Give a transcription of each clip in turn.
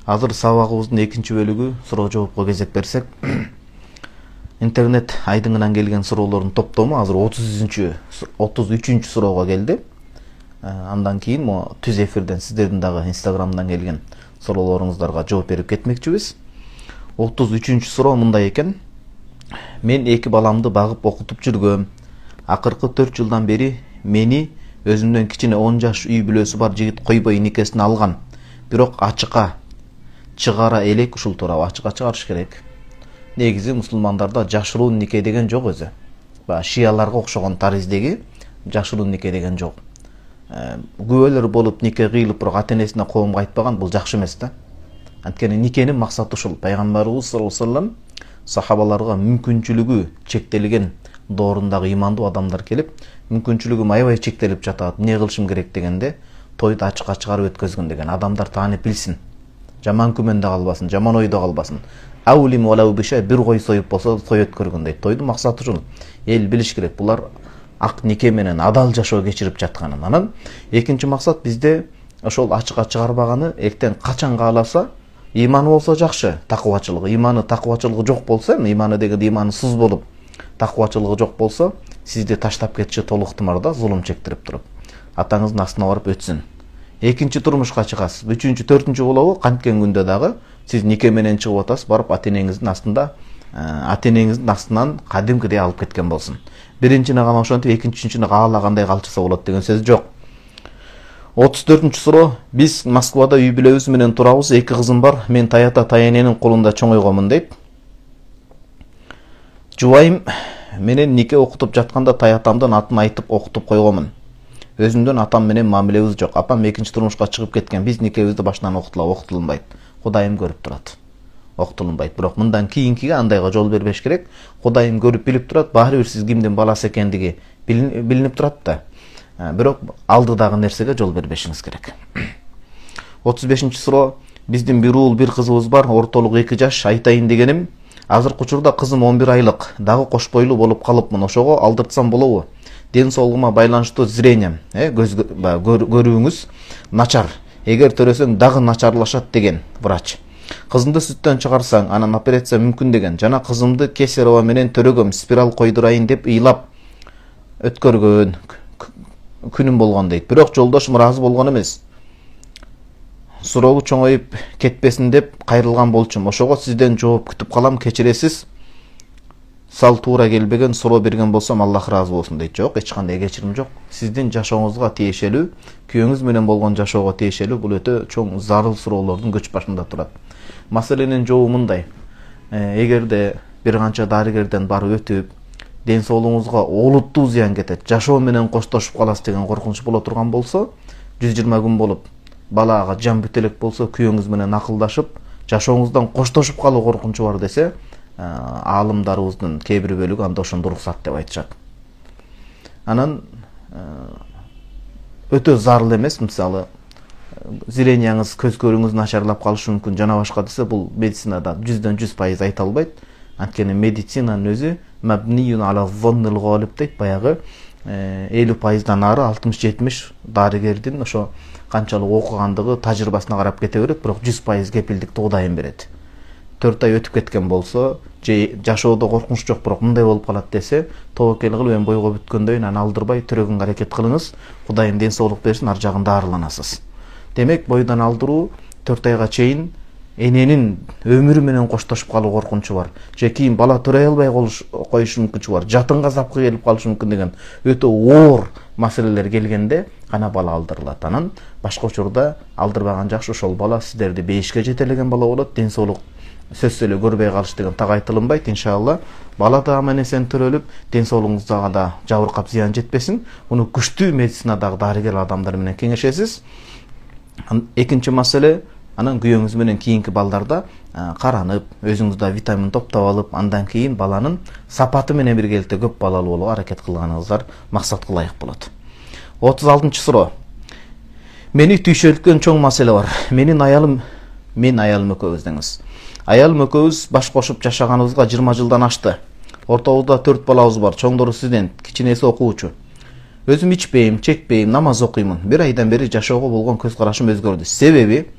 Азыр сабагыбыздын экинчи бөлүгү суроо жоопко кезек берсек. Интернет айдыңынан келген суроолордун топтому азыр 33-чү суроого келди. Андан кийин түз эфирден сиздердин дагы Инстаграмдан келген суроолоруңуздарга жооп берип кетмекчибиз. 33-чү суроо мындай экен. Мен эки баламды багып окутуп жүргөм. Акыркы 4 жылдан бери мени өзүмдөн кичине 10 жаш үй бүлөсү бар жигит койбой никесин алган. Бирок ачыкка чыгара элек, ушул тууралуу ачыкка чыгарыш керек. Негизи мусулмандарда жашыруун нике деген жок өзү. Шияларга окшогон тариздеги жашыруун нике деген жок. Күбөлөр болуп нике кыйылып бирок ата-энесине коомго айтпаган, бул жакшы эмес да. Анткени никенин максаты ушул. Пайгамбарыбыз саллаллаху алейхи ва саллям сахабаларга мүмкүнчүлүгү чектелген доорундагы имандуу адамдар келип, мүмкүнчүлүгү аябай чектелип жатат, эмне кылышым керек дегенде, тойду ачыкка чыгарып өткөзгөн деген. Адамдар таанып билсин. Жаман күмөндө калбасын, жаман ойдо калбасын. Аулим валау биша, бир кой союп болсо той өткөргөн дейт. Тойдун максаты ушул. Эл билиш керек. Булар ак нике менен адал жашоо кечирип жатканын. Анан экинчи максат бизде ошол ачыкка чыгарбаганы, эртең качан кааласа, иманы болсо жакшы, такыбачылыгы. Иманы такыбачылыгы жок болсо, иманы деген имансыз болуп, такыбачылыгы жок болсо, сизди таштап кетиши толук ыктымал да, зулум чектирип туруп. Атаңыздын астына барып өтсүн. Экинчи турмушка чыгасыз. 3-чү, 4-чү болобу, канткен күндө дагы сиз нике менен чыгып атасыз, барып ата-энеңиздин астынан кадимкидей алып кеткен болсун. Биринчини гана ошентип, экинчисини каалагандай калчыса болот деген сөз жок. 34-чү суроо. Биз Москвада үй бүлөбүз менен турабыз. 2 кызым бар. Мен таята таяненин колунда чоңойгомун дейт. Жубайым менен нике окутуп жатканда таятамдын атын айтып окутуп койгомун. Өзүмдүн атам менен мамилебиз жок. Апам экинчи турмушка чыгып кеткен. Биз никебизди башынан окутулбайт. Кудайым көрүп турат. Окутулбайт. Бирок мындан кийинкиге андайга жол бербеш керек. Кудайым көрүп билип турат. Баары бир сиз кимдин баласы экендиги билинип турат да. Бирок алдыдагы нерсеге жол бербешиңиз керек. 35-чи суроо. Биздин бир уул, бир кызыбыз бар. Ортолук 2 жаш. Айтайын дегеним, азыркы учурда кызым 11 айлык. Дагы кош бойлуу болуп калыпмын. Ошого алдыртсам болобу? Ден соолугума байланыштуу зрением, көрүүңүз начар. Эгер төрөсөң дагы начарлашат деген врач. Кызымды сүттөн чыгарсаң, анан операция мүмкүн деген. Жана кызымды кесарево менен төрөгөм, спираль койдурайын деп ыйлап өткөргөн күнүм болгон дейт. Бирок жолдошум ыраазы болгон эмес. Суроогу чоңоюп кетпесин деп кайрылган болчумун. Ошого сизден жооп күтүп калам, кечиресиз. Сал туура келбеген суроо берген болсом, Аллах ыраазы болсун дейт. Жок, эч кандай кечирим жок. Сиздин жашооңузга тиешелүү, күйөөңүз менен болгон жашоого тиешелүү бул өтө чоң зарыл суроолордун көч башында турат. Маселенин жообу мындай. Эгерде бир канча дарыгерден барып өтүп, ден соолугуңузга олуттуу зыян кетет, жашоо менен коштошуп каласыз деген коркунуч боло турган болсо, 120 күн болуп, балага жан бүт элек болсо, күйөөңүз менен акылдашып, жашооңуздан коштошуп калуу коркунучу бар десе, аалымдарыбыздын кээ бир бөлүгү анда ошондо уруксат деп айтышат. Анан өтө зарыл эмес, мисалы зренияңыз, көз көрүүңүз начарлап калышы мүмкүн жана башка десе, бул медицинада 100% айта албайт. Анткени медицинанын өзү мабниюн ала зоннил галиб дейт, баягы 50%дан ары 60-70 дарыгердин ошо канчалык окугандыгы, тажрыйбасына карап кете берет, бирок 100% кепилдикти Кудайым берет. 4 ай өтүп кеткен болсо, же жашоодо коркунуч жок, бирок мындай болуп калат десе, тобокел кылып эми бойго бүткөндөн анан алдырбай төрөгөнгө аракет кылыңыз. Кудайым ден соолук берсин, ар жагында арыланасыз. Демек, бойдон алдыруу 4 айга чейин эненин өмүрү менен коштошуп калуу коркунучу бар. Же кийин бала төрөй албай коюшу мүмкүнчү бар. Жатынга запкы келип калышы мүмкүн деген өтө оор маселелер келгенде гана бала алдырылат. Анан башка учурда алдырбаган жакшы. Ошол бала сиздерди бейишке жетелеген бала болот. Ден соолук сөз эле көрбөй калыш деген так айтылынбайт. Иншалла бала да аман эсен төрөлүп, ден соолугуңузга да жабыркап зыян жетпесин. Муну күчтүү медицинадагы дарыгер адамдар менен кеңешесиз. Экинчи маселе, анан күйөөңүз менен кийинки балдарда каранып, өзүңүздө витамин топтоп алып, андан кийин баланын сапаты менен биргеликте көп балалуу болууга аракет кылганыңыздар максатка ылайык болот. 36-чы суроо. Мени түйшөлткөн чоң маселе бар. Мен аялым экөөбүз деңиз. Аялым экөөбүз баш кошуп жашаганыбызга 20 жылдан ашты. Ортобузда 4 балабыз бар. Чоңдору студент, кичинеси окуучу. Өзүм ичпейм, чекпейм, намаз окуймун. 1 айдан бери жашоого болгон көз карашым өзгөрдү. Себеби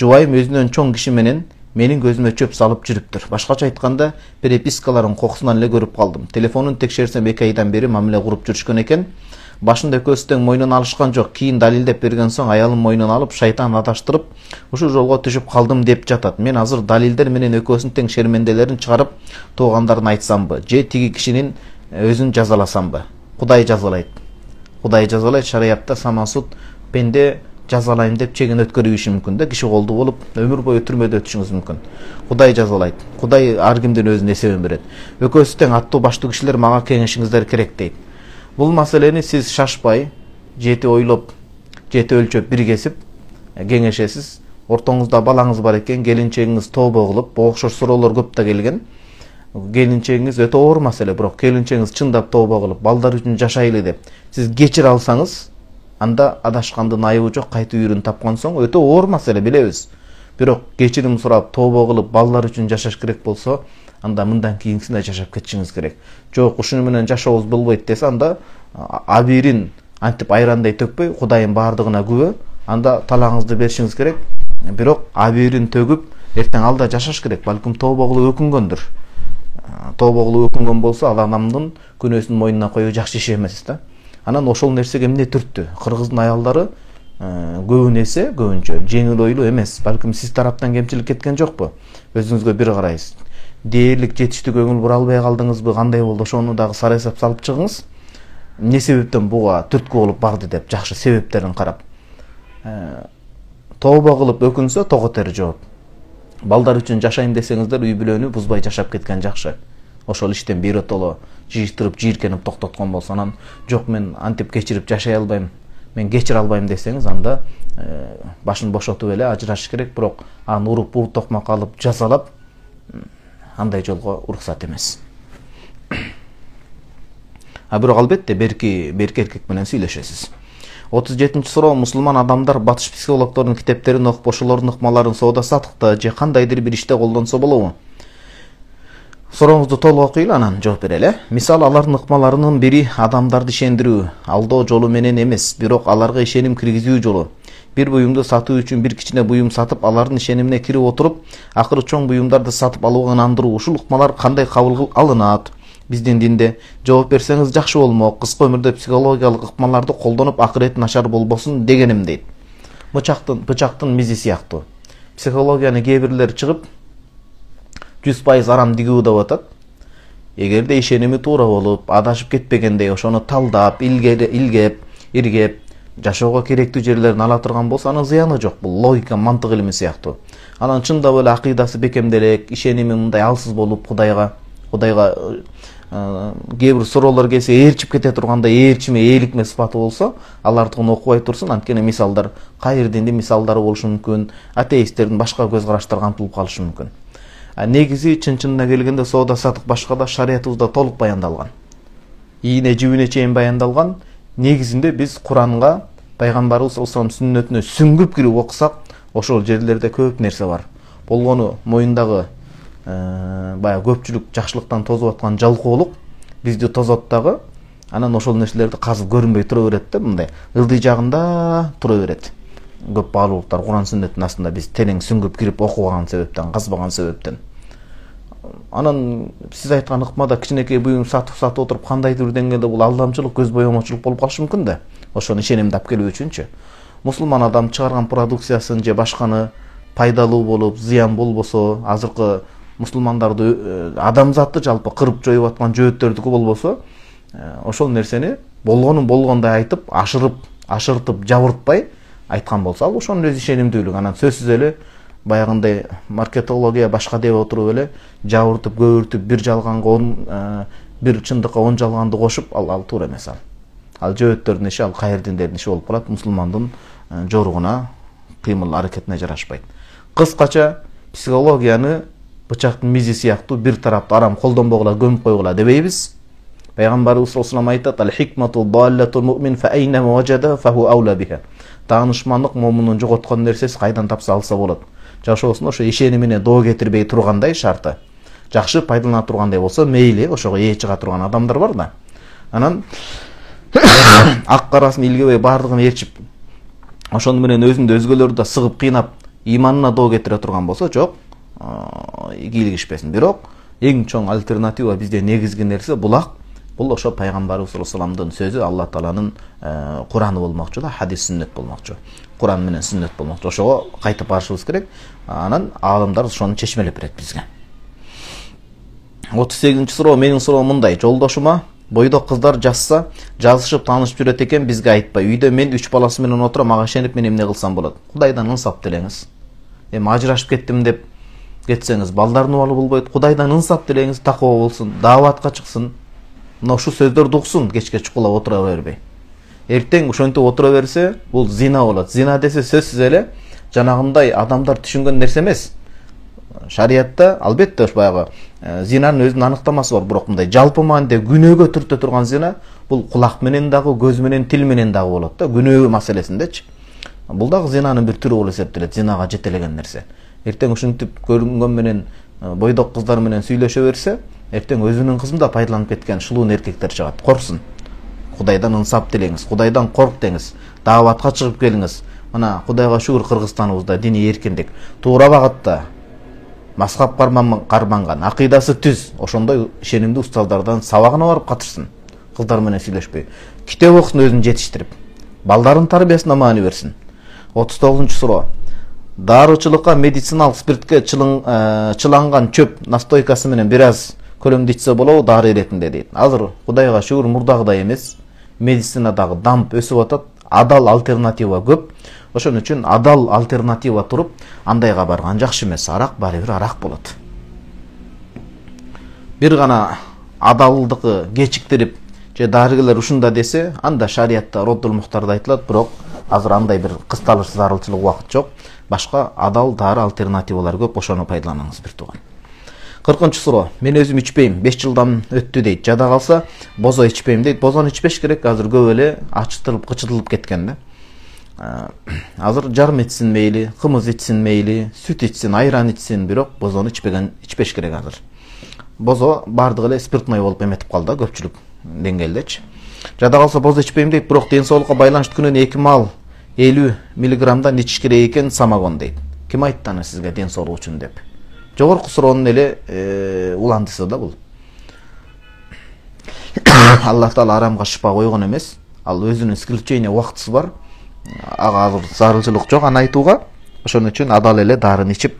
Жубайым өзүнөн чоң киши менен менин көзүмө чөп салып жүрүптүр. Башкача айтканда, перепискаларын кокусунан эле көрүп калдым. Телефонун текшерсем 2 айдан бери мамиле куруп жүрүшкөн экен. Башында экөөсү тең мойнун алышкан жок. Кийин далилдеп берген соң аялым мойнун алып, шайтан адаштырып, ушул жолго түшүп калдым деп жатат. Мен азыр далилдер менен экөөсүнүн тең шерменделерин чыгарып, туугандарын айтсамбы, же тиги кишинин өзүн жазаласамбы? Кудай жазалайт. Кудай жазалайт, шариятта самасут пенде жазалайм деп чегин өткөрүшү мүмкүн да, киши колду болуп өмүр бою түрмөдө өтүшүңүз мүмкүн. Кудай жазалайт. Кудай ар кимдин өзүнүн эсебин берет. Экөөсү тең аттуу баштуу кишилер мага кеңешиңиздер керек дейт. Бул маселени сиз шашпай, жети ойлоп, жети өлчөп бир кесип кеңешесиз. Ортоңузда балаңыз бар экен, келинчегиңиз тообо кылып, окшош суроолор көп да келген. Келинчегиңиз өтө оор маселе, бирок келинчегиңиз чындап тообо кылып, балдар үчүн жашайлы деп сиз кечире алсаңыз, анда адашкандын айыбы жок, кайта үйрүн тапкан соң өтө оор маселе, билебиз. Бирок кечирим сурап, тообо кылып, балдар үчүн жашаш керек болсо, анда мындан кийинкисине жашап кетишиңиз керек. Жок, ушуну менен жашообуз болбойт десе, анда абирин антип айрандай төкпөй, Кудайым бардыгына күбө, анда талагыңызды беришиңиз керек. Бирок абирин төгүп, эртең алда жашаш керек. Балким тообо кылып өкүнгөндүр. Тообо кылып өкүнгөн болсо, ал адамдын күнөөсүн мойнуна коюу жакшы иш эмес да. Анан ошол нерсеге эмне түрттү? Кыргыздын аялдары көбүнесе, көбүнчө жеңил ойлуу эмес. Балким сиз тараптан кемчилик кеткен жокпу? Өзүңүзгө бир карайсыз. Дээрлик жетиштүү көңүл бура албай калдыңызбы? Кандай болду? Ошону дагы сара эсеп салып чыгыңыз. Эмне себептен буга түрткү болуп барды деп жакшы себептерин карап. Тообо кылып өкүнсө, тоготер жооп. Балдар үчүн жашайм десеңиздер, үй бүлөнү бузбай жашап кеткен жакшы. Ошол иштен биротоло жыйыштырып, жийиркенип токтоткон болсо, анан жок мен антип кечирип жашай албайм, мен кечире албайм десеңиз, анда башын бошотуп эле ажырашыш керек. Бирок аны уруп, бул токмакка алып жазалап, андай жолго уруксат эмес. Бирок албетте берки эркек менен сүйлөшөсүз. 37-ci суроо. Мусулман адамдар батыш психологдордун китептерин окуп, ошолордун ыкмаларын соода саттыкта же кандайдыр бир иште колдонсо болобу? Сурооңузду толук окуйлу, анан жооп берели. Мисалы, алардын ыкмаларынын бири адамдарды ишендирүү, алдоо жолу менен эмес, бирок аларга ишеним киргизүү жолу. Бир буюмду сатуу үчүн бир кичине буюм сатып, алардын ишенимине кирип отуруп, акыры чоң буюмдарды сатып алууга ынандыруу. Ушул ыкмалар кандай кабыл алынат? Биздин динде жооп берсеңиз жакшы болмок. Кыска өмүрдө психологиялык ыкмаларды колдонуп, акырет начар болбосун дегеним дейт. Бычактын мизи сыяктуу. Психологияны кээ бирлер чыгып 100% арам дигүү деп атат. Эгерде ишеними туура болуп, адашып кетпегендей, ошону талдап, иргеп, жашоого керектүү жерлерин ала турган болсо, анын зыяны жок. Бул логика, мантык илими сыяктуу. Анан чындап эле акыйдасы бекемделек, ишеними мындай алсыз болуп, Кудайга кээ бир суроолор келсе ээрчип кете тургандай ээрчиме, ээликме сыпаты болсо, алардын окубай турсун. Анткени мисалдар, кайыр диндин мисалдары болушу мүмкүн, атеисттердин башка көз караштары камтылып калышы мүмкүн. Негизи чын-чынына келгенде соода сатык башкада шариятыбызда толук баяндалган. Ийине жибине чейин баяндалган. Негизинде биз Куранга, пайгамбарыбыз саллаллаху алейхи сүннөтүнө сүңгүп кирип окусак, ошол жерлерде көп нерсе бар. Болгону моюндагы баягы көпчүлүк жакшылыктан тозуп аткан жалкоолук бизди тозот дагы. Анан ошол нерселерди казып көрүнбөй тура берет да, мындай ылдый жагында тура берет. Көп баалуулуктар Куран сүннөттүн астында биз терең сүңгүп кирип окубаган себептен, казбаган себептен. Анан сиз айткан ыкмада кичинекей буюм сатып отуруп, кандайдыр бир деңгээлде бул алдамчылык, көз боемочулук болуп калышы мүмкүн да. Ошону ишенимди алып келүү үчүнчү. Мусулман адам чыгарган продукциясын же башканы пайдалуу болуп, зыян болбосо, азыркы мусулмандарды, адамзатты жалпы кырып жоюп аткан жөөттөрдүкү болбосо, ошол нерсени болгонун болгондой айтып, ашыртып, жабыртпай айткан болсо, ал ошонун өз ишенимдүүлүгү. Анан сөзсүз эле баягындай маркетология башка деп отуруп эле жабыртып, көбүртүп, бир жалганга бир чындыкка 10 жалганды кошуп, ал туура эмес. Ал жөөттөрдүн иши, ал кайыр диндердин иши болуп калат. Мусулмандын жоругуна, кыймыл аракетине жарашпайт. Кыскача, психологияны бычактын мизи сыяктуу бир тарапты арам колдонбогула, көмүп койгула дебейбиз. Пайгамбарыбыз саллаллаху алейхи айтат: "Ал-хикмату даллатул муъмин фа айна важада фаху аула биха." Таанышмандык момундун жоготкон нерсеси кайдан тапса алса болот. Жашоосунда ошо ишенимине доо кетирбей тургандай шарты, жакшы пайдалана тургандай болсо, мейли, ошого ээ чыга турган адамдар бар да. Анан ак карасын илгебей бардыгын ээрчип, ошону менен өзүндү өзгөлөрдү да сыгып кыйнап иманына доо кетире турган болсо жок, кийлигишпесин. Бирок эң чоң альтернатива бизде негизги нерсе булак. Бул ошо пайгамбарыбыз саллаллаху сөзү, Алла Тааланын Кураны болмокчу да, хадис сүннет болмокчу. Куран менен сүннет болмокчу. Ошого кайтып барышыбыз керек. Анан аалымдар ошону чечмелеп берет бизге. 38-суроо менин суроом мындай: жолдошума бойдок кыздар жазса, жазышып таанышып жүрөт экен, бизге айтпай. Үйдө мен 3 баласы менен отурам, мага ишенип мен эмне кылсам болот? Кудайдан ынсап делеңиз. Ажырашып кеттим деп кетсеңиз, балдардын убалы болбойт. Кудайдан ынсап делеңиз, такоо болсун, дааватка чыксын. Мына ушу сөздөрдү уксун, кечке чукулап отура бербей. Эртең ошентип отура берсе, бул зина болот. Зина десе сөзсүз эле жанагындай адамдар түшүнгөн нерсе эмес. Шариятта албетте баягы зинанын өзүнүн аныктамасы бар, бирок мындай жалпы маанде күнөөгө түртө турган зина бул кулак менен дагы, көз менен, тил менен дагы болот да, күнөө маселесиндечи. Бул дагы зинанын бир түрү болуп эсептелет, зинага жетелеген нерсе. Эртең ушинтип көрүнгөн менен бойдок кыздар менен сүйлөшө берсе, эртең өзүнүн кызын да пайдаланып кеткен шулуун эркектер чыгат. Корксун. Кудайдан ынсап делеңиз, Кудайдан корк деңиз, дааватка чыгып келиңиз. Мына Кудайга шүгүр, Кыргызстаныбызда диний эркиндик туура багытта, мазхаб карманган, акыйдасы түз, ошондой ишенимдүү устаздардан сабагына барып катышсын. Кыздар менен сүйлөшпөй, китеп окусын, өзүн жетиштирип, балдарын тарбиясына маани берсин. 39-суроо: дарычылыкка медициналык спиртке чыланган чөп настойкасы менен бир аз көлөмдө ичсе болобу, дары иретинде дейт. Азыр Кудайга шүгүр мурдагыдай эмес, медицинадагы дамп өсүп атат, адал альтернатива көп. Ошон үчүн адал альтернатива туруп, андайга барган жакшы эмес. Арак баары бир арак болот. Бир гана адалдыкы кечиктирип, же дарыгерлер ушунда десе, анда шариятта роддул мухтарда айтылат, бирок азыр андай бир кысталыш зарылчылык убакыт жок. Башка адал дары альтернативалар көп, ошону пайдаланыңыз бир тууган. 40-суроо: мен өзүм ичпейм, 5 жылдан өттү дейт. Жада калса бозо ичпейм дейт. Бозону ичпеш керек, азыр көп эле ачытылып, кычытылып кеткен да. Азыр жарым ичсин мейли, кымыз ичсин мейли, сүт ичсин, айран ичсин, бирок бозону ичпеш керек азыр. Бозо бардыгы эле спиртной болуп эметип калды көпчүлүк деңгээлдечи. Жада калса бозо ичпейм дейт, бирок ден соолукка байланыштуу күнүнө 2 мал 50 миллиграммдан ичиш керек экен самогон дейт. Ким айтты аны сизге ден соолук үчүн деп? Жогорку суроонун эле уландысы да бул. Алла Таала арамга шыпа койгон эмес, ал өзүнүн исключение убактысы бар. Ага азыр зарылчылык жок аны айтууга. Ошон үчүн адал эле дарын ичип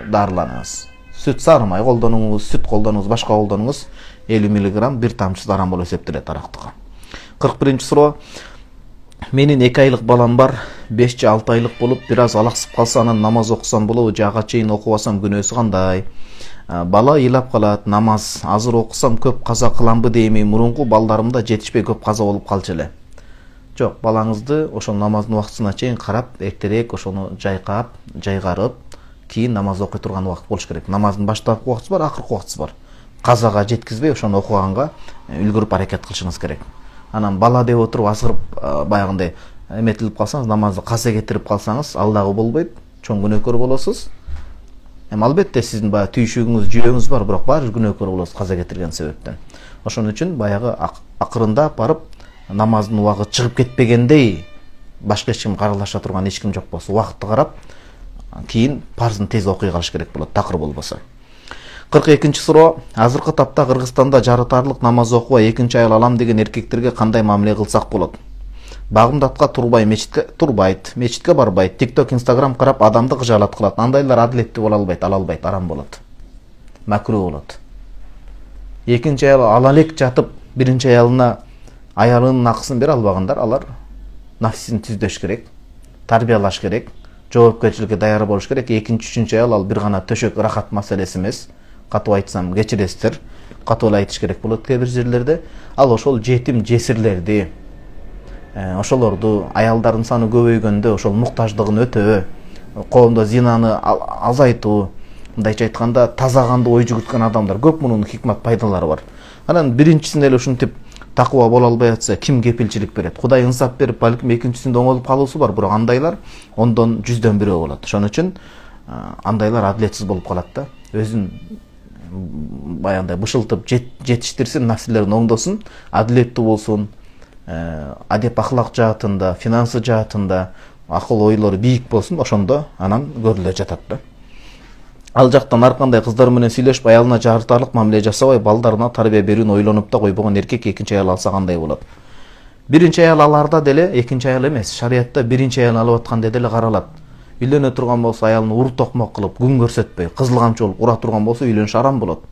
дарыланыңыз. Сүт сарымай колдонуңуз, сүт колдонуңуз, башка колдонуңуз, 50 миллиграмм бир тамчы зарам болуп эсептелет арактыкка. 41-суроо: менин 2 айлык балам бар, 5 же 6 айлык болуп, бир аз алаксып калса, анан намаз окусам болобу, же ага чейин окубасам күнөөсү кандай? Бала ыйлап калат, намаз азыр окусам көп каза кыламбы дейми, мурунку балдарымда жетишпей көп каза болуп калчу эле. Жок, балаңызды ошол намаздын убактысына чейин карап, эртерээк ошону жайгарып, кийин намаз окуй турган убакыт болуш керек. Намаздын баштапкы убактысы бар, акыркы убактысы бар. Казага жеткизбей, ошону окуганга үлгүрүп аракет кылышыңыз керек. Анан бала деп отуруп азгырып баягындай эметилип калсаңыз, намазды каза кетирип калсаңыз, ал дагы болбойт, чоң күнөөкөр болосуз. Албетте сиздин баягы түйшүгүңүз, жүйөңүз бар, бирок баары күнөөкөр болосуз каза кетирген себептен. Ошон үчүн баягы акырында барып намаздын убагы чыгып кетпегендей, башка эч ким каралаша турган эч ким жок болсо, убакытты карап, кийин парзын тез окуй калыш керек болот, такыр болбосо. 42-суроо: азыркы тапта Кыргызстанда жарытарлык намаз окубай экинчи аял алам деген эркектерге кандай мамиле кылсак болот? Багымдатка турбайт, мечитке барбайт, TikTok, Instagram карап адамды кыжаалат кылат. Андайлар адилеттүү боло албайт, арам болот. Макруу болот. Экинчи аял ала элек жатып, биринчи аялына аялынын акысын бере албагандар, алар нафсин түздөш керек, тарбиялаш керек, жоопкерчиликке даяр болуш керек. Экинчи, үчүнчү аял ал бир гана төшөк рахат маселеси эмес. Катуу айтсам кечиресиздер, катуу эле айтыш керек болот кээ бир жерлерде. Ал ошол жетим жесирлерди, ошолорду, аялдардын саны көбөйгөндө ошол муктаждыгын өтөө, коомдо зинаны азайтуу, мындайча айтканда таза канды ой жүгүрткөн адамдар көп, мунун хикмат пайдалары бар. Анан биринчисинде эле ушинтип такыба боло албай атса, ким кепилчилик берет? Кудай ынсап берип, балким экинчисинде оңолуп калуусу бар, бирок андайлар 10-дон 100дөн бирөө болот. Ошон үчүн андайлар адилетсиз болуп калат да. Өзүн баягындай бышылтып жетиштирсин, нафсилерин оңдосун, адилеттүү болсун, адеп ахлак жаатында, финансы жаатында, акыл ойлору бийик болсун, ошондо анан көрүлө жатат да. Ал жактан ар кандай кыздар менен сүйлөшүп, аялына жартарлык мамиле жасабай, балдарына тарбия берүүнү ойлонуп да койбогон эркек экинчи аял алса кандай болот? Биринчи аял аларда деле экинчи аял эмес, шариятта биринчи аял алып атканда деле каралат. Үйлөнө турган болсо аялын ур токмок кылып, күн көрсөтпөй, кызыл камчы болуп ура турган болсо үйлөнүш арам болот.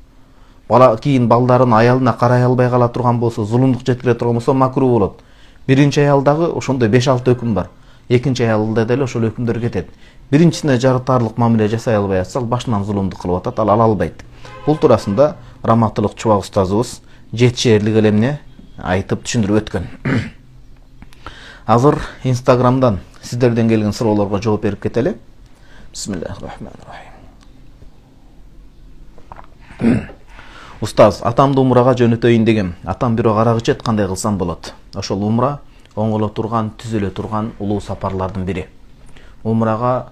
Бала кийин балдарын аялына карай албай кала турган болсо, зулумдук жеткире турган болсо макруh болот. Биринчи аялдагы ошондой 5-6 өкүм бар. Экинчи аялда деле ошол өкүмдөр кетет. Биринчисине жарытарлык мамиле жасай албай атса, ал башынан зулумдук кылып атат, ал ала албайт. Бул туурасында Раматылык Чубак устазыбыз жетишерлик элемне айтып түшүндүрүп өткөн. Азыр Instagram'dan сиздерден келген суроолорго жооп берип кетели. Бисмиллахир-рахманир-рахим. Устаз, атамды умрага жөнөтөйүн дегем. Атам бирок арак ичет, кандай кылсам болот? Ошол умра оңголо турган, түзүлө турган улуу сапарлардын бири. Умрага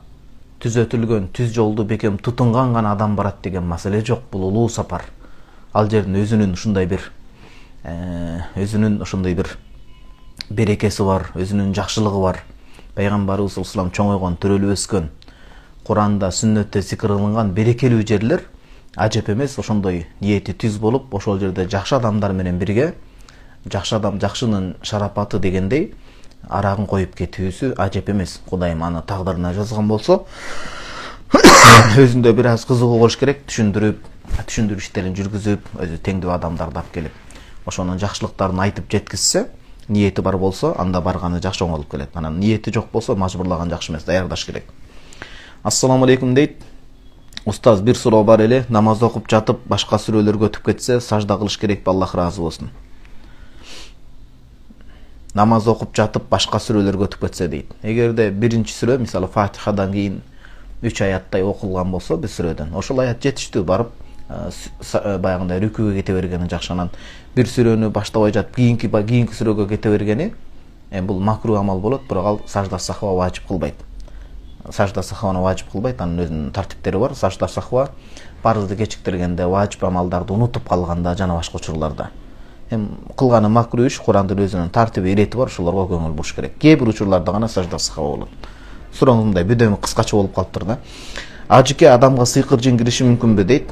түзөтүлгөн, түз жолду бекем тутунган гана адам барат деген маселе жок. Бул улуу сапар. Ал жердин өзүнүн ушундай бир берекеси бар, өзүнүн жакшылыгы бар. Пайгамбарыбыз саллаллаху чоңойгон, төрөлүп өскөн, Куранда, сүннөттө зикир кылынган берекелүү жерлер ажеп эмес, ошондой ниети түз болуп, ошол жерде жакшы адамдар менен бирге, жакшы адам жакшынын шарапаты дегендей, арагын коюп кетүүсү ажеп эмес. Кудайым аны тагдырына жазган болсо, өзүндө бир аз кызыгуу болуш керек, түшүндүрүү иштерин жүргүзүп, өзү теңдүү адамдарды алып келип, ошонун жакшылыктарын айтып жеткизсе, ниети бар болсо, анда барганы жакшы оңолуп келет. Анан ниети жок болсо, мажбурлаган жакшы эмес, даярдаш керек. Ассаламу алейкум дейт. Устаз, бир суроо бар эле. Намаз окуп жатып, башка сүрөлөргө өтүп кетсе, сажда кылыш керекпи? Аллах ыраазы болсун. Намаз окуп жатып, башка сүрөлөргө өтүп кетсе дейт. Эгерде биринчи сүрө, мисалы Фатихадан кийин 3 аяттай окулган болсо, бир сүрөдөн, ошол аят жетиштүү, барып баягындай рүкүүгө кете бергени жакшы. Анан бир сүрөнү баштабай жатып, кийинки сүрөгө кете бергени, бул макруh амал болот, бирок ал сажда сахва важип кылбайт. Сажда сахваны важип кылбайт, анын өзүнүн тартиптери бар. Сажда сахва парызды кечиктиргенде, важип амалдарды унутуп калганда жана башка учурларда. Кылганы макруh иш, Курандын өзүнүн тартиби, ирети бар, ошолорго көңүл буруш керек. Кээ бир учурларда гана сажда сахва болот. Сурооңуздай бүдөмү кыскача болуп калыптыр да. Ажыке адамга сыйкыр жин кириши мүмкүнбү дейт.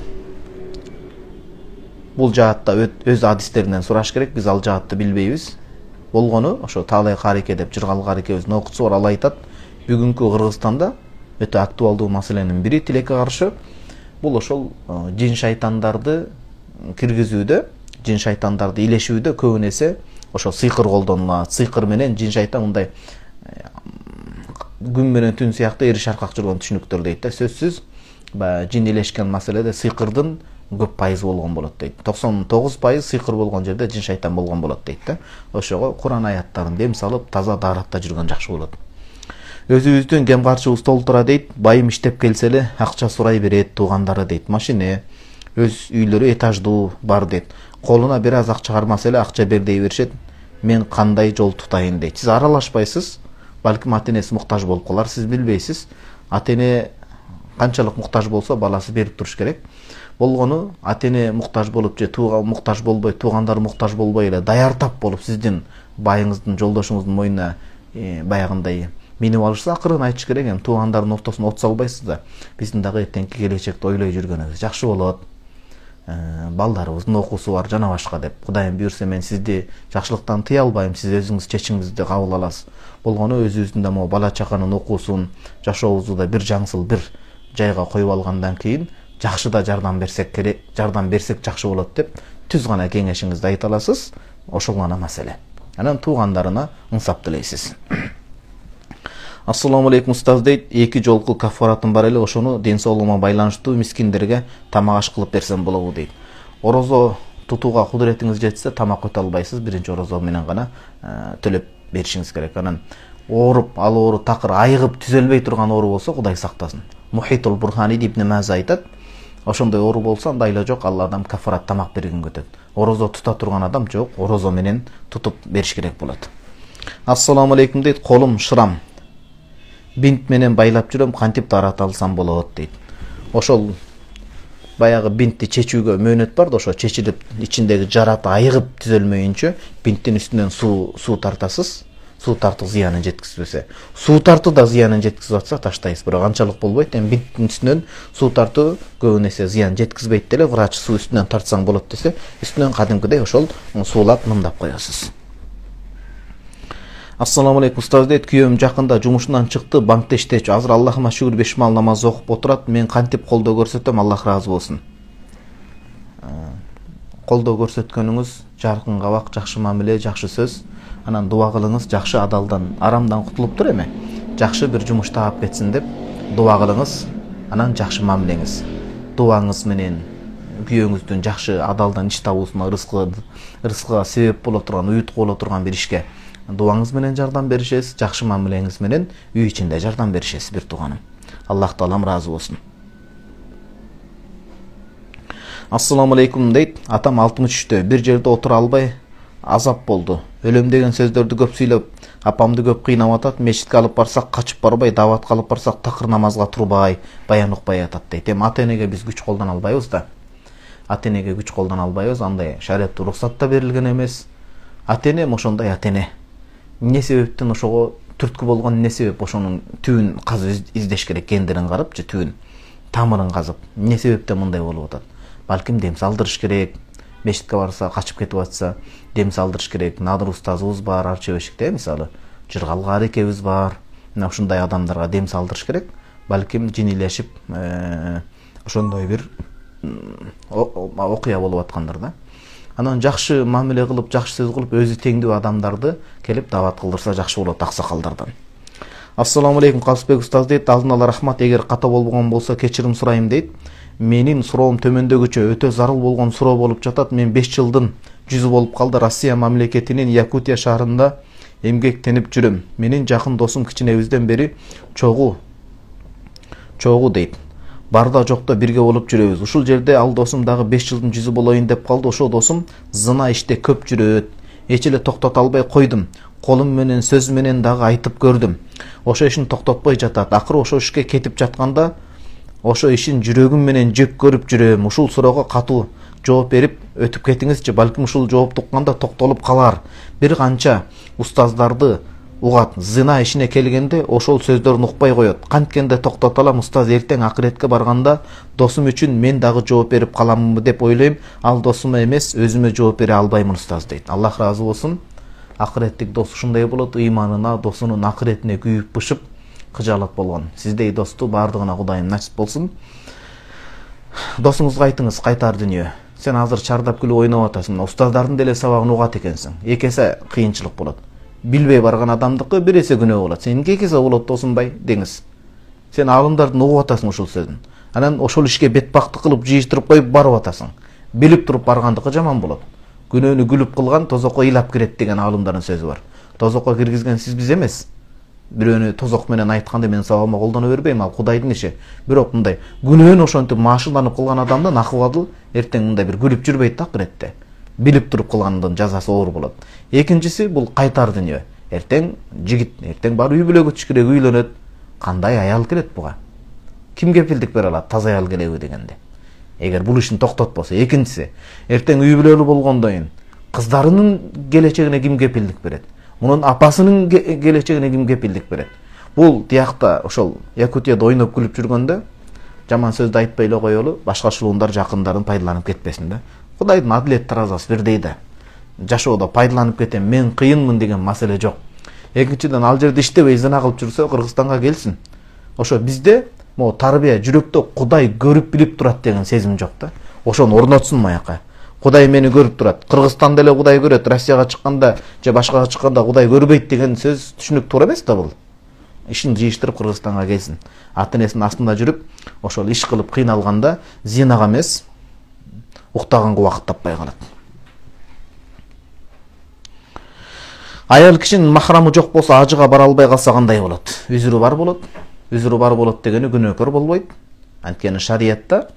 Бул жаатта өз адистеринен сураш керек, биз ал жаатты билбейбиз. Болгону ошо Таалай Карике деп Жыргал Карикебиздин окутуусу бар, ал айтат, бүгүнкү Кыргызстанда өтө актуалдуу маселенин бири тилекке каршы бул ошол жин шайтандарды киргизүүдө, жин шайтандарды илешүүдө көбүн эсе ошо сыйкыр колдонулат. Сыйкыр менен жин шайтан мындай күн менен түн сыяктуу эри шаркак жүргөн түшүнүктөр дейт да. Сөзсүз жин илешкен маселеде сыйкырдын көп пайыз болгон болот дейт. 99% сыйкыр болгон жерде жин шайтан болгон болот дейт да. Ошого Куран аяттарын дем салып, таза дааратта жүргөн жакшы болот. Өзүбүздүн кем карчыбыз толтура дейт, байым иштеп келсе эле акча сурай берет туугандары дейт. Машине, өз үйлөрү этаждуу бар дейт. Колуна бир аз акча кармаса эле акча бер дей беришет. Мен кандай жол тутайын дейт. Сиз аралашпайсыз, балким ата-энеси муктаж болуп калар, сиз билбейсиз. Ата-эне канчалык муктаж болсо, баласы берип туруш керек. Болгону ата-эне муктаж болуп же муктаж болбой, туугандар муктаж болбой эле даяр тап болуп сиздин байыңыздын, жолдошуңуздун мойнуна баягындай минип алышса, акырын айтыш керек. Туугандардын ортосуна от салбайсыз да. Биздин дагы эртеңки келечекти ойлой жүргөнүбүз жакшы болот. Балдарыбыздын окуусу бар, жана башка деп. Кудайым буйрса, мен сизди жакшылыктан тыя албайм, сиз өзүңүз чечимиңизди кабыл аласыз. Болгону өзүбүздүн да могу бала чаканын окуусун, жашообузду да бир жаңсыл бир жайга коюп алгандан кийин жакшы да жардам берсек жакшы болот деп түз гана кеңешиңизди айта аласыз. Ошол гана маселе. Анан туугандарына ынсап тилейсиз. Ассаламу алейкум устаз дейт. 2 жолку кафаратым бар эле, ошону ден соолугума байланыштуу мискиндерге тамак аш кылып берсем болобу дейт. Орозо тутууга кудуретиңиз жетсе, тамак өтө албайсыз, биринчи орозо менен гана төлөп беришиңиз керек. Анан ооруп, ал оору такыр айыгып түзөлбөй турган оору болсо, Кудай сактасын. Мухитул Бурхани Ибн Маза айтат, ошондой оору болсо, анда айла жок, ал адам кафарат тамак бергенге өтөт. Орозо тута турган адам жок, орозо менен тутуп бериш керек болот. Ассаламу алейкум дейт. Колум шырам, бинт менен байлап жүрөм, кантип дарат алсам болот дейт. Ошол баягы бинтти чечүүгө мөөнөт бар да, ошо чечилип ичиндеги жарат айыгып түзөлмөйүнчө бинттин үстүнөн суу тартасыз. суу тартуу зыянын жеткизбесе. Суу тартуу да зыянын жеткизип атса таштайбыз, бирок анчалык болбойт. Эми биттин үстүнөн суу тартуу көбүн эсе зыян жеткизбейт деле, врач суу үстүнөн тартсаң болот десе, үстүнөн кадимкидей ошол суулап нымдап коесуз. Ассаламу алейкум устаз дейт, күйөөм жакында жумушунан чыкты, банкта иштечү. Азыр Аллахыма шүгүр 5 мал намаз окуп отурат. Мен кантип колдоо көрсөтөм, Аллах ыраазы болсун. Колдоо көрсөткөнүңүз жаркын кабак, жакшы мамиле, жакшы сөз. Анан дуа кылыңыз, жакшы адалдан, арамдан кутулуптур эми. Жакшы бир жумуш таап кетсин деп дуа кылыңыз. Анан жакшы мамилеңиз. Дуаңыз менен күйөөңүздүн жакшы адалдан иш табуусуна, рызкыга себеп боло турган, уютку боло турган бир ишке дуаңыз менен жардам беришесиз, жакшы мамилеңиз менен үй ичинде жардам беришесиз бир тууганым. Аллах таалам ыраазы болсун. Ассаламу алейкум дейт, атам 63-тө, бир жерде отура албай азап болду. Өлөм деген сөздөрдү көп сүйлөп, апамды көп кыйнап атат. Мешитке алып барсак качып барбай, даватка алып барсак такыр намазга турбай, баян укпай атат дейт. Эми ата-энеге биз күч колдона албайбыз да. Ата-энеге күч колдона албайбыз, андай шариаттуу уруксат да берилген эмес. Ата-эне ошондой ата-эне. Эмне себептен ошого түрткү болгон, эмне себеп ошонун түбүн казып издеш керек, гендерин карап же түбүн, тамырын казып, эмне себептен мындай болуп атат? Балким дем салдырыш керек. Мешитке барса качып кетип атса, дем салдырыш керек. Надыр устазыбыз бар, Арчебешикте мисалы, Жыргалгар экебиз бар. Мына ушундай адамдарга дем салдырыш керек. Балким жинилешип, ошондой бир окуя болуп аткандар да. Анан жакшы мамиле кылып, жакшы сөз кылып, өзү теңдүү адамдарды келип дават кылдырса жакшы болот аксакалдардан. Ассаламу алейкум Калысбек устаз дейт, алдын ала рахмат, эгер ката болгон болсо кечирим сурайм дейт. Менин суроом төмөндөгүчө өтө зарыл болгон суроо болуп жатат. Мен 5 жылдын жүзү болуп калды. Россия мамлекетинин Якутия шаарында эмгектенип жүрөм. Менин жакын досум кичинебизден бери чогуу дейт. Барда жокто бирге болуп жүрөбүз. Ушул жерде ал досум дагы 5 жылдын жүзү болоюн деп калды. Ошол досум зына иште көп жүрөт. Эч эле токтото албай койдум. Колум менен, сөз менен дагы айтып көрдүм. Ошо ишин токтотпой жатат. Акыры ошо ишке кетип жатканда ошо ишин жүрөгүм менен жек көрүп жүрөм. Ушул суроого катуу жооп берип өтүп кетиңизчи. Балким ушул жоопту укканда токтолуп калар. Бир канча устаздарды угат, зына ишине келгенде ошол сөздөрүн укпай коет. Канткенде токтото алам, устаз эртең акыретке барганда досум үчүн мен дагы жооп берип каламмы деп ойлойм. Ал досума эмес, өзүмө жооп бере албаймын устаз дейт. Аллах ыраазы болсун. Акыреттик дос ушундай болот, ыйманына, досунун акыретине күйүп бышып кыжаалат болгон. Сиздей досту бардыгына Кудайым насип болсун. Досуңузга айтыңыз, кайтар дүнүйө. Сен азыр чардап күлүп ойноп атасың. Устаздардын деле сабагын угат экенсиң. Эки эсе кыйынчылык болот. Билбей барган адамдыкы бир эсе күнөө болот. Сен эки эсе болот досумбай деңиз. Сен алымдардын угуп атасың ушул сөзүн. Анан ошол ишке бетбактык кылып жыйыштырып коюп барып атасың. Билип туруп баргандыкы жаман болот. Күнөөнү күлүп кылган тозокко ыйлап кирет деген алымдардын сөзү бар. Тозокко киргизген сиз биз эмес. Бирөөнү тозок менен айтканда мен сабагыма колдоно бербейм, ал Кудайдын иши. Бирок мындай күнөөнү ошентип машыкланып кылган адамдан акыбадыл эртең мындай бир күлүп жүрбөйт да акыретте. Билип туруп кылгандын жазасы оор болот. Экинчиси бул кайтар дүнүйө. Эртең жигит, эртең бар үй бүлө күтүш керек, үйлөнөт. Кандай аял келет буга? Ким кепилдик бере алат таза аял келеби дегенде? Эгер бул ишин токтотпосо. Экинчиси, эртең үй бүлөлүү болгондон кийин кыздарынын келечегине ким кепилдик берет? Мунун апасынын келечегине ким кепилдик берет? Бул тиякта ошол Якутияда ойноп күлүп жүргөндө жаман сөздү айтпай эле коелу, башка шылуундар жакындарын пайдаланып кетпесин да. Кудайдын адилет таразасы бирдей да. Жашоодо пайдаланып кетем, мен кыйынмын деген маселе жок. Экинчиден, ал жерде иштебей зына кылып жүрсө Кыргызстанга келсин. Ошо бизде могу тарбия, жүрөктө Кудай көрүп билип турат деген сезим жок да. Ошону орнотсун маяка. Кудай мени көрүп турат. Кыргызстанда эле Кудай көрөт, Россияга чыкканда же башкага чыкканда Кудай көрбөйт деген сөз түшүнүктүү эмес да бул. Ишин жыйыштырып Кыргызстанга келсин. Ата-энесинин астында жүрүп, ошол иш кылып кыйналганда зинага эмес, уктаганга убакыт таппай калат. Аял кишинин махрамы жок болсо, ажыга бара албай калса кандай болот? Үзүрү бар болот. Үзүрү бар болот дегени күнөөкөр болбойт. Анткени шариятта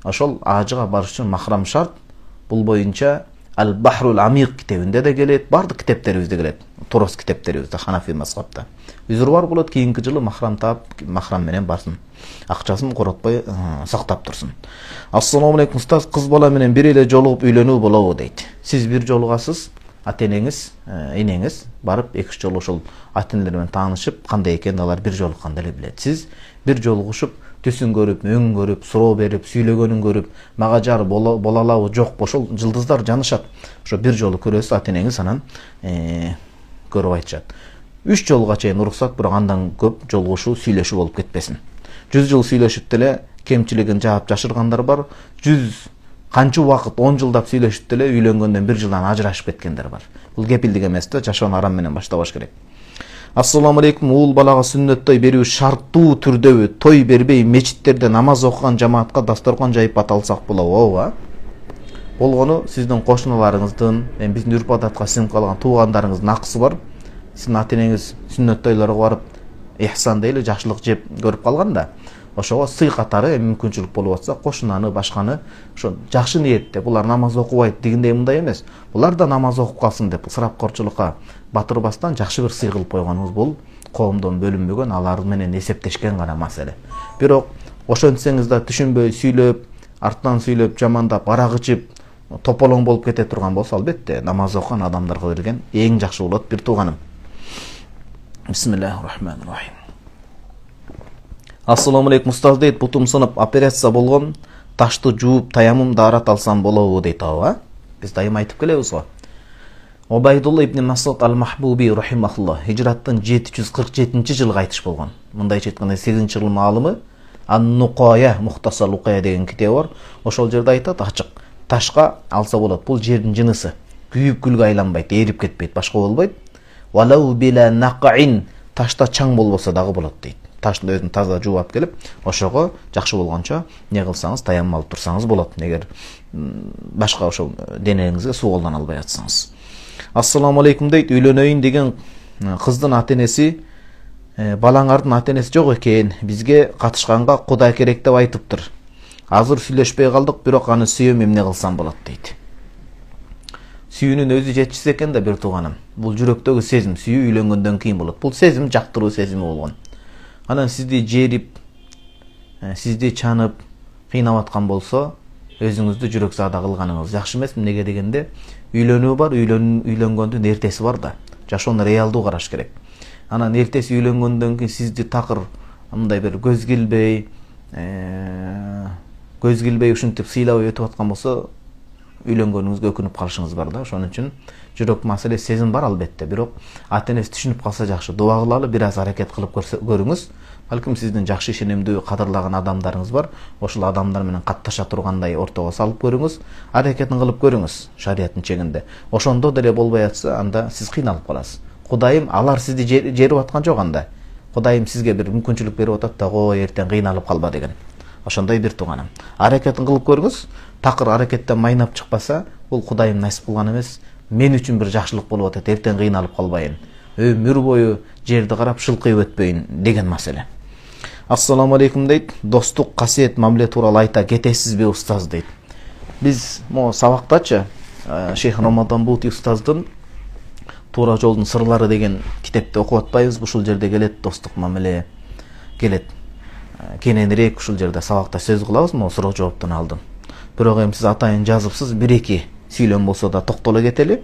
ошол ажыга барыш үчүн махрам шарт. Бул боюнча Ал-Бахрул Амиq китебинде де келет, бардык китептерибизде келет. Турос китептерибизде, Ханафи мазхабта. Үзүрү бар болот, кийинки жылы махрам таап, махрам менен барсын. Акчасын коротпой сактап турсун. Ассаламу алейкум устаз, кыз бала менен бир эле жолугуп үйлөнүү болобу дейт. Сиз бир жолугасыз, ата-энеңиз, энеңиз барып эки жолу ошол ата-энелер менен таанышып, кандай экенин алар бир жолукканда эле билет. Сиз бир жолугушуп, түсүн көрүп, өңүн көрүп, суроо берип, сүйлөгөнүн көрүп, мага жар бола алабы, жокпу, ошол жылдыздар жанышат. Ошо бир жолу көрөсүз, ата-энеңиз анан көрүп айтышат. 3 жолга чейин уруксат, бирок андан көп жолугушуу, сүйлөшүү болуп кетпесин. 100 жыл сүйлөшүп деле кемчилигин жаап жашыргандар бар. 100 канча убакыт 10 жылдап сүйлөшүп деле үйлөнгөндөн 1 жылдан ажырашып кеткендер бар. Бул кепилдик эмес да, жашоону арам менен баштабаш керек. Ассаламу алейкум. Уул балага сүннөт той берүү шарттуу түрдөбү? Той бербей мечиттерде намаз окуган жамаатка дасторкон жайып аталсак болобу? Ооба. Болгону сиздин кошуналарыңыздын, биздин үрп адатка сиңип калган туугандарыңыздын акысы бар. Сиздин ата-энеңиз сүннөт тойлорго барып ихсан дейли жакшылык жеп көрүп калган да. Ошого сый катары мүмкүнчүлүк болуп атса, кошунаны, башканы ошо жакшы ниетте, булар намаз окубайт дегендей мындай эмес. Булар да намаз окуп калсын деп ысырапкорчулукка батырбастан жакшы бир сый кылып койгонуңуз бул коомдон бөлүнбөгөн, алар менен эсептешкен гана маселе. Бирок ошентсеңиз да түшүнбөй сүйлөп, арттан сүйлөп, жамандап, арак ичип, тополоң болуп кете турган болсо, албетте намаз окуган адамдарга берген эң жакшы болот бир тууганым. Бисмиллахир-рахманир-рахим. Ассаламу алейкум, устаз дейт, бутум сынып операция болгон, ташты жууп, таямым даарат алсам болобу дейт. Ооба. Биз дайыма айтып келебиз го. Обайдулла ибн Масуд ал-Махбуби рахимахуллах хижраттын 747-жылы кайтыш болгон. Мындайча айтканда 8-жылы маалымы Ан-Нуқая, Мухтасар Луқая деген китеби бар. Ошол жерде айтат ачык. Ташка алса болот. Бул жердин жынысы. Күйүп күлгө айланбайт, эрип кетпейт, башка болбойт. Валау била нақин, ташта чаң болбосо дагы болот дейт. Таштын өзүн таза жууп келип, ошого жакшы болгончо не кылсаңыз, таям алып турсаңыз болот. Эгер башка ошол денеңизге суу колдоно албай атсаңыз. Ассаламу алейкум дейт, үйлөнөйүн деген кыздын ата-энеси, балаңардын ата-энеси жок экен, бизге катышканга Кудай керек деп айтыптыр. Азыр сүйлөшпөй калдык, бирок аны сүйөм, эмне кылсам болот дейт. Сүйүүнүн өзү жетишсе экен да бир тууганым. Бул жүрөктөгү сезим, сүйүү үйлөнгөндөн кийин болот. Бул сезим жактыруу сезими болгон. Анан сизди жерип, сизди чанып, кыйнап аткан болсо, өзүңүздү жүрөк заада кылганыңыз жакшы эмес. Эмнеге дегенде, үйлөнүү бар, үйлөнгөндүн эртеси бар да. Жашоону реалдуу караш керек. Анан эртеси үйлөнгөндөн кийин сизди такыр мындай бир көз килбей ушинтип сыйлабай өтүп аткан болсо, үйлөнгөнүңүзгө өкүнүп калышыңыз бар да. Ошон үчүн жүрөк маселе, сезим бар албетте, бирок ата-энеси түшүнүп калса жакшы. Дуа кылалы, бир аз аракет кылып көрүңүз. Балким сиздин жакшы ишенимдүү, кадырлаган адамдарыңыз бар. Ошол адамдар менен катташа тургандай ортого салып көрүңүз. Аракетин кылып көрүңүз шариаттын чегинде. Ошондо деле болбой атса, анда сиз кыйналып каласыз. Кудайым алар сизди жерип аткан жок анда. Кудайым сизге бир мүмкүнчүлүк берип атат да, ой, эртең кыйналып калба деген. Ошондой бир тууганым. Аракетин кылып көрүңүз. Такыр аракеттен майнап чыкпаса, бул Кудайым насип кылган эмес. Мен үчүн бир жакшылык болуп атат, эртең кыйналып калбайын. Өмүр бою жерди карап шылкыйып өтпөйүн деген маселе. Ассаламу алейкум дейт, достук, касиет, мамиле тууралуу айта кетесизби устаз дейт. Биз могу сабактачы Шейх Рамадан Бути устаздын Туура жолдун сырлары деген китепти окуп атпайбызбы? Ушул жерде келет, достук мамиле келет. Кененирээк ушул жерде сабакта сөз кылабыз, могу суроо жооптон алдым. Бирок эми сиз атайын жазыпсыз, 1-2 сүйлөм болсо да токтоло кетели.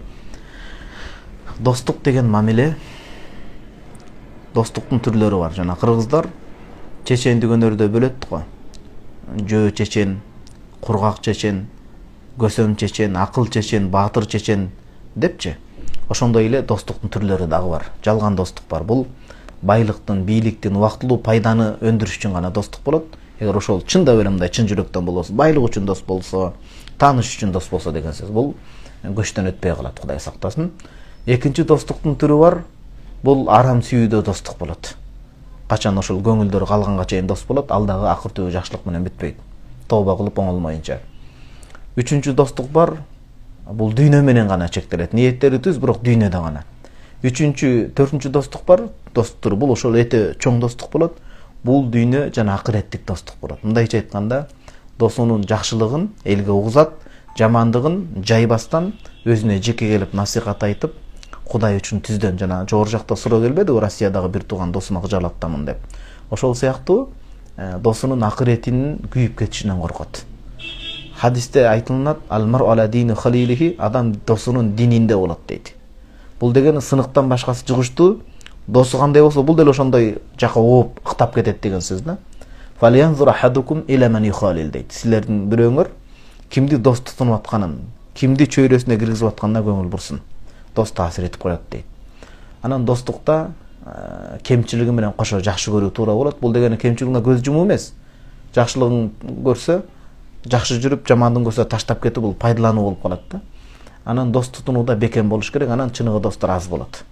Достук деген мамиле, достуктун түрлөрү бар. Жана кыргыздар чечендик өнөрдө бөлөт го. Жөө чечен, кургак чечен, көсөм чечен, акыл чечен, баатыр чечен депчи. Ошондой эле достуктун түрлөрү дагы бар. Жалган достук бар. Бул байлыктын, бийликтин, убактылуу пайданы өндүрүш үчүн гана достук болот. Эгер ошол чында эле мындай чын жүрөктөн болсо, байлык үчүн дос болсо, тааныш үчүн дос болсо деген сөз, бул көчтөн өтпөй калат, Кудай сактасын. Экинчи достуктун түрү бар. Бул арам сүйүүдө достук болот. Качан ошол көңүлдөр калганга чейин дос болот, ал дагы акыр түбү жакшылык менен бүтпөйт. Тооба кылып оңолмоюнча. Үчүнчү достук бар. Бул дүйнө менен гана чектелет. Ниеттери түз, бирок дүйнөдө гана. Үчүнчү, төртүнчү достук бар. Достуктур бул ошол эте чоң достук болот. Бул дүйнө жана акыреттик достук болот. Мындайча айтканда, досунун жакшылыгын элге угузат, жамандыгын жайбастан өзүнө жеке келип насихат айтып, Кудай үчүн түздөн, жана жогору жакта суроо келбедиби, Россиядагы бир тууган досума кыжалаттамын деп. Ошол сыяктуу досунун акыретинин күйүп кетишинен коркот. Хадисте айтылынат, алмар ала дини халилихи, адам досунун дининде болот дейт. Бул деген сыныктан башкасы жыгыштуу, досу кандай болсо бул деле ошондой жака ооп ыктап кетет деген сөз да. Фалянзур ахадукум иля ман юхалил дейт. Силердин бирөөңөр кимди дос тутунуп атканын, кимди чөйрөсүнө киргизип атканына көңүл бурсун. Дос таасир этип коет дейт. Анан достукта кемчилиги менен кошо жакшы көрүү туура болот. Бул деген кемчилигине көз жумуу эмес. Жакшылыгын көрсө жакшы жүрүп, жамандын көрсө таштап кетүү, бул пайдалануу болуп калат да. Анан дос тутунууда бекем болуш керек, анан чыныгы достор аз болот.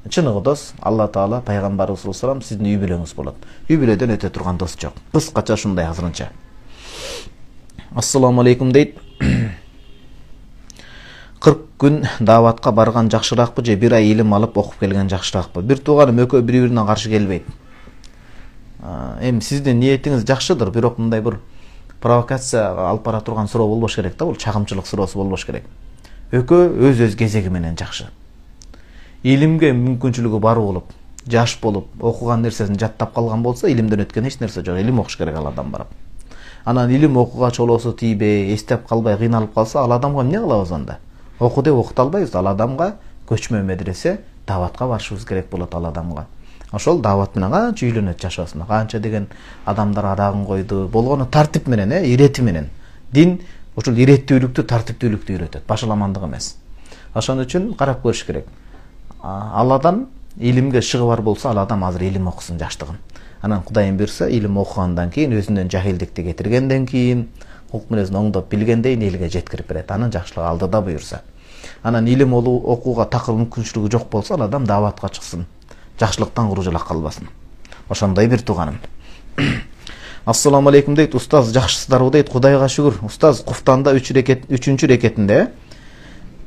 Чыныгы дос Алла Таала пайгамбарыбыз саллаллаху алейхи вассалам сиздин үй бүлөңүз болот. Үй бүлөдөн өтө турган дос жок. Кыскача ушундай азырынча. Ассаламу алейкум дейт. 40 күн даватка барган жакшыраакпы же 1 ай илим алып окуп келген жакшыраакпы? Бир тууганым экөө бири-бирине каршы келбейт. Эми сиздин ниетиңиз жакшыдыр, бирок мындай бир провокация алып бара турган суроо болбош керек да, бул чагымчылык суроосу болбош керек. Экөө өз кезеги менен жакшы. Илимге мүмкүнчүлүгү бар болуп, жаш болуп, окуган нерсесин жаттап калган болсо, илимден өткөн эч нерсе жок. Илим окуш керек ал адам барып. Анан илим окууга чолоосу тийбей, эстеп калбай, кыйналып калса, ал адамга эмне кылабыз анда? Оку деп окута албайбыз. Ал адамга көчмө медресе, даватка барышыбыз керек болот ал адамга. Ошол дават менен канча үйлөнөт жашоосуна, канча деген адамдар арагын койду, болгону тартип менен, ирети менен. Дин ушул иреттүүлүктү, тартиптүүлүктү үйрөтөт, башаламандык эмес. Ошон үчүн карап көрүш керек. Ал адам илимге шыгы бар болсо, ал адам азыр илим окусун жаштыгын. Анан Кудайым берсе, илим окугандан кийин, өзүнөн жахилдикти кетиргенден кийин, кулк мүнөзүн оңдоп билгенден элге жеткирип берет. Анын жакшылыгы алдыда буюрса. Анан илим окууга такыр мүмкүнчүлүгү жок болсо, ал адам даватка чыксын. Жакшылыктан куружулак калбасын. Ошондой бир тууганым. Ассаламу алейкум дейт. Устаз, жакшысыздарбы дейт. Кудайга шүгүр. Устаз, куфтанда 3-чү рекетинде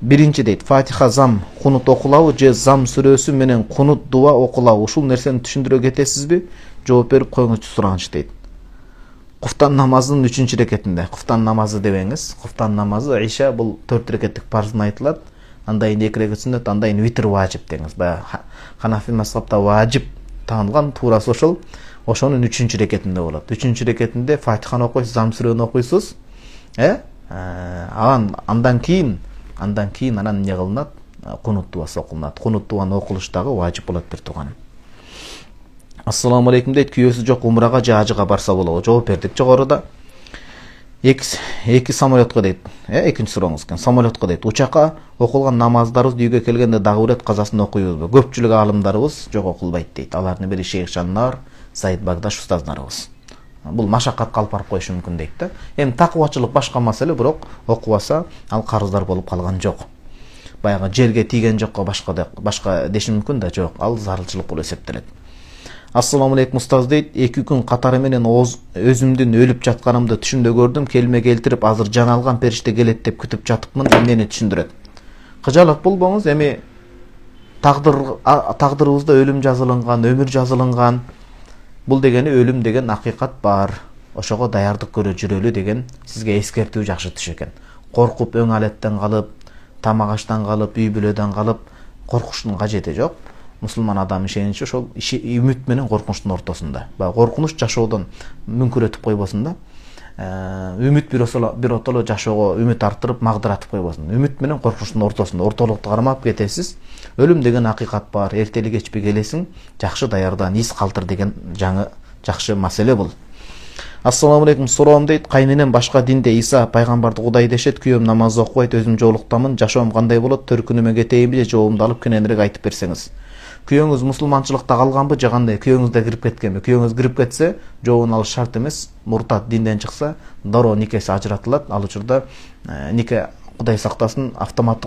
биринчи дейт, Фатиха зам кунут окулабы же зам сүрөсү менен кунут дуа окулабы? Ушул нерсени түшүндүрө кетесизби? Жооп берип коюңузчу сураныч дейт. Куфтан намазынын 3-чү рекетинде. Куфтан намазы дебеңиз. Куфтан намазы Иша бул 4 рекеттик парздын айтылат. Андайын 2 рекет сүннөт, андайын витр важип деңиз. Баягы Ханафи мазхабта важип таанылган туурасы ошол. Ошонун 3-чү рекетинде болот. 3-чү рекетинде Фатиханы окуйсуз, зам сүрөнү окуйсуз. Андан кийин анан эмне кылынат? Кунут дуасы окулунат. Кунут дуаны окулуштагы важип болот бир тууганым. Ассаламу алейкум дейт. Күйөөсү жок умрага же ажыга барса болобу? Жооп бердик жогоруда. Эки самолетко дейт. Экинчи сурооңуз экен. Самолетко дейт. Учакка окулган намаздарыбыз үйгө келгенде дагы урет казасын окуйбузбу? Көпчүлүк алымдарыбыз жок окулбайт дейт. Алардын бири Шейх Шаннар, Саид Багдаш устаздарыбыз. Бул машакатка алып барып коюшу мүмкүн дейт да. Эми такыбачылык башка маселе, бирок окубаса ал карыздар болуп калган жок. Баягы жерге тийген жокко башка деши мүмкүн да, жок. Ал зарылчылык болуп эсептелет. Ассаламу алейкум устаз дейт. 2 күн катары менен өзүмдүн өлүп жатканымды түшүмдө көрдүм. Келме келтирип, азыр жан алган периште келет деп күтүп жатыпмын. Эмнени түшүндүрөт? Кыжалат болбоңуз, эми тагдырыбызда өлүм жазылынган, өмүр жазылынган. Бул дегени өлүм деген акыйкат бар. Ошого даярдык көрө жүрөлү деген сизге эскертүү жакшы түшө экен. Коркуп, өң алеттен калып, тамак аштан калып, үй бүлөдөн калып, коркуштун кажети жок. Мусулман адам ишеничи ошол үмүт менен коркунучтун ортосунда. Баягы коркунуч жашоодон мүнкүрөтүп койбосун да. Үмүт бир отоло жашоого үмүт арттырып, магдыратып койбосун. Үмүт менен коркунучтун ортосунда, ортолукту кармап кетесиз. Өлүм деген акыйкат бар. Эртели кечпи келесиң, жакшы даярдан из калтыр деген жакшы маселе бул. Ассаламу алейкум, суроом дейт. Кайненем башка динде Иса пайгамбарды Кудай дешет, күйөөм намаз окубайт, өзүм жоолуктамын. Жашоом кандай болот? Төркүнүмө кетейинби же жообумду алып кененирээк айтып берсеңиз. Күйөөңүз мусулманчылыкта калганбы же кандай? Күйөөңүз да кирип кеткенби? Күйөөңүз кирип кетсе, жообун алыш шарт эмес. Муртат динден чыкса, дароо никеси ажыратылат. Ал учурда нике, Кудай сактасын,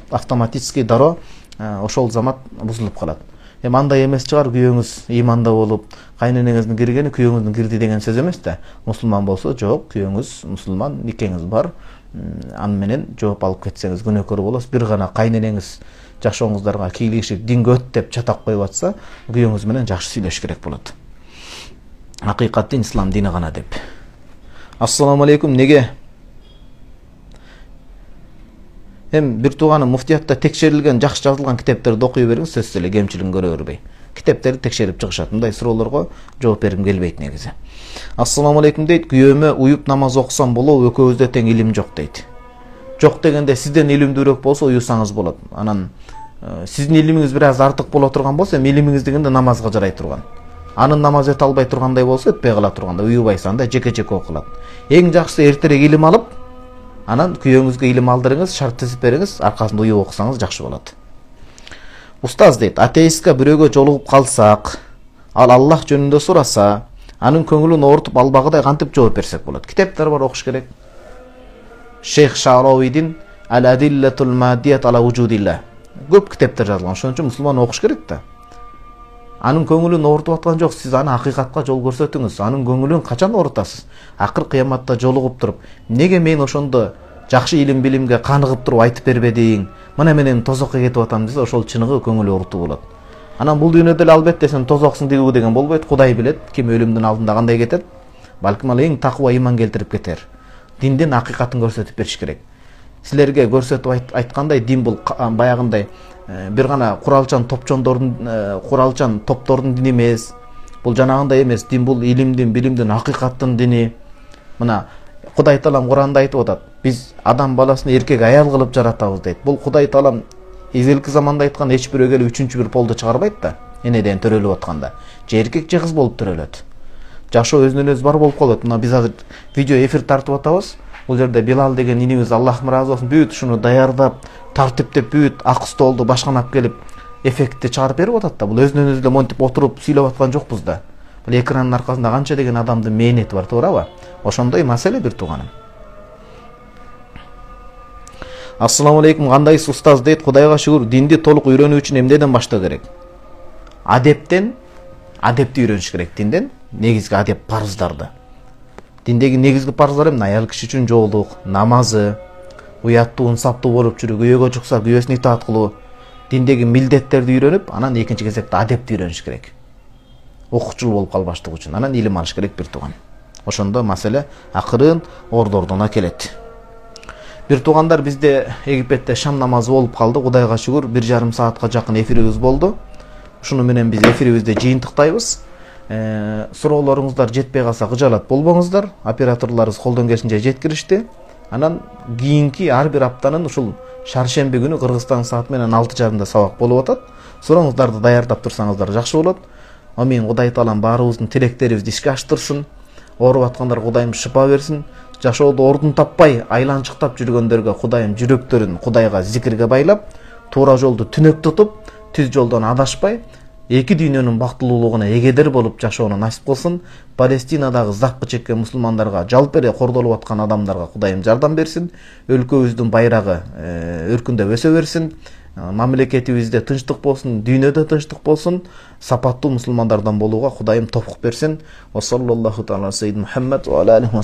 автоматически дароо ошол замат бузулуп калат. Эми андай эмес чыгар, күйөөңүз иманда болуп, кайненеңиздин киргени күйөөңүздүн кирди деген сөз эмес да. Мусулман болсо, жок, күйөөңүз мусулман, никеңиз бар. Аны менен жооп алып кетсеңиз күнөөкөр болосуз. Бир гана кайненеңиз жашооңуздарга кийлигишип динге өт деп чатак коюп атса, күйөөңүз менен жакшы сүйлөш керек болот. Акыйкат дин ислам дини гана деп. Ассаламу алейкум, неге? Бир тууганым, муфтиятта текшерилген, жакшы жазылган китептерди окуй бериңиз, сөзсүз эле кемчилигин көрө бербей. китептерди текшерип чыгышат. Мындай суроолорго жооп бергим келбейт негизи. Ассаламу алейкум дейт. Күйөөмө уюп намаз окусам болобу? Экөөбүздө тең илим жок дейт. Жок дегенде сизден илимдүүрөөк болсо уюсаңыз болот. Анан сиздин илимиңиз бир аз артык боло турган болсо, илимиңиз дегенде намазга жарай турган. Анын намаз өтө албай тургандай болсо, өтпөй кала турганда уюбайсың да жеке-жеке окулат. Эң жакшысы эртерээк илим алып, анан күйөөңүзгө илим алдырыңыз, шарт тизип бериңиз, аркасында уюп окусаңыз жакшы болот. Устаз дейт, атеистке бирөөгө жолугуп калсак, ал Аллах жөнүндө сураса, анын көңүлүн оорутуп албагыдай кантип жооп берсек болот? Китептер бар, окуш керек. Шейх Шаровидин Ал-Адиллатул Маддият ала вужудилла. Көп китептер жазылган. Ошон үчүн мусулман окуш керек да. Анын көңүлүн оорутуп аткан жок, сиз аны акыйкатка жол көрсөтүңүз. Анын көңүлүн качан оорутасыз? Акыр кыяматта жолугуп туруп, неге мен ошондо жакшы илим билимге каныгып туруп айтып бербедиң? Мына менен тозокко кетип атам десе, ошол чыныгы көңүл оорутуу болот. Анан бул дүйнөдө эле албетте сен тозоксуң деген болбойт. Кудай билет, ким өлүмдүн алдында кандай кетет. Балким ал эң такыба иман келтирип кетер. Диндин акыйкатын көрсөтүп бериш керек. Силерге көрсөтүп айткандай, дин бул баягындай бир гана куралчан топтордун дини эмес. Бул жанагындай эмес. Дин бул илимдин, билимдин, акыйкаттын дини. Мына Кудай Таалам Куранда айтып атат. Биз адам баласын эркек аял кылып жаратабыз дейт. Бул Кудай Таалам изилки заманда айткан эч бирөөгө эле үчүнчү бир полду чыгарбайт да. Энеден төрөлүп атканда. Же эркек же кыз болуп төрөлөт. Жашоо өзүнөн өзү бар болуп калат. Мына биз азыр видео эфир тартып атабыз. Бул жерде Билал деген инибиз, Аллах ыраазы болсун, бүт ушуну даярдап, тартиптеп, бүт ак столду башканап келип, эффектти чыгарып берип атат да. Бул өзүнөн өзү эле монтип отуруп сүйлөп аткан жокпуз да. Бул экранын аркасында канча деген адамдын мээнети бар, туурабы? Ошондой маселе бир тууганым. Ассаламу алейкум, кандайсыз устаз дейт. Кудайга шүгүр, динди толук үйрөнүү үчүн эмнеден баштоо керек? Адепти үйрөнүш керек. Динден негизги адеп парыздарды. Диндеги негизги парыздар эмне? Аял киши үчүн жоолук, намазы, уяттуу, инсаптуу болуп жүрүү, күйөөгө чыкса күйөөсүнө итаат кылуу. Диндеги милдеттерди үйрөнүп, анан экинчи кезекте адепти үйрөнүш керек. Окуучул болуп калбаштык үчүн, анан илим алыш керек бир тууган. Ошондо маселе акырын ордордуна келет. Бир туугандар, бизде Египетте шам намазы болуп калды. Кудайга шүгүр, 1,5 саатка жакын эфирибиз болду. Ушуну менен биз эфирибизди жыйынтыктайбыз. Суроолоруңуздар жетпей калса кыжалат болбоңуздар. Операторлорубуз колдон келишинче жеткиришти. Анан кийинки ар бир аптанын ушул шаршемби күнү Кыргызстан сааты менен 6:30 сабак болуп атат. Сурооңуздарды даярдап турсаңыздар жакшы болот. Амин. Кудай Таалам баарыбыздын тилектерибизди ишке аштырсын. Ооруп аткандар Кудайым шыпа берсин. Жашоодо ордун таппай айланчыктап жүргөндөргө Кудайым жүрөктөрүн Кудайга зикирге байлап, туура жолду түнөк тутуп, түз жолдон адашпай, эки дүйнөнүн бактылуулугуна эгедер болуп жашоону насип кылсын. Палестинадагы запкы чеккен мусулмандарга, жалпы эле кордолуп аткан адамдарга Кудайым жардам берсин. Өлкөбүздүн байрагы өркүндөп өсө берсин. Мамлекетибизде тынчтык болсун, дүйнөдө тынчтык болсун. Сапаттуу мусулмандардан болууга Кудайым тофук берсин. Ва саллаллаху тааала саййид Мухаммад ва аля алейхи ва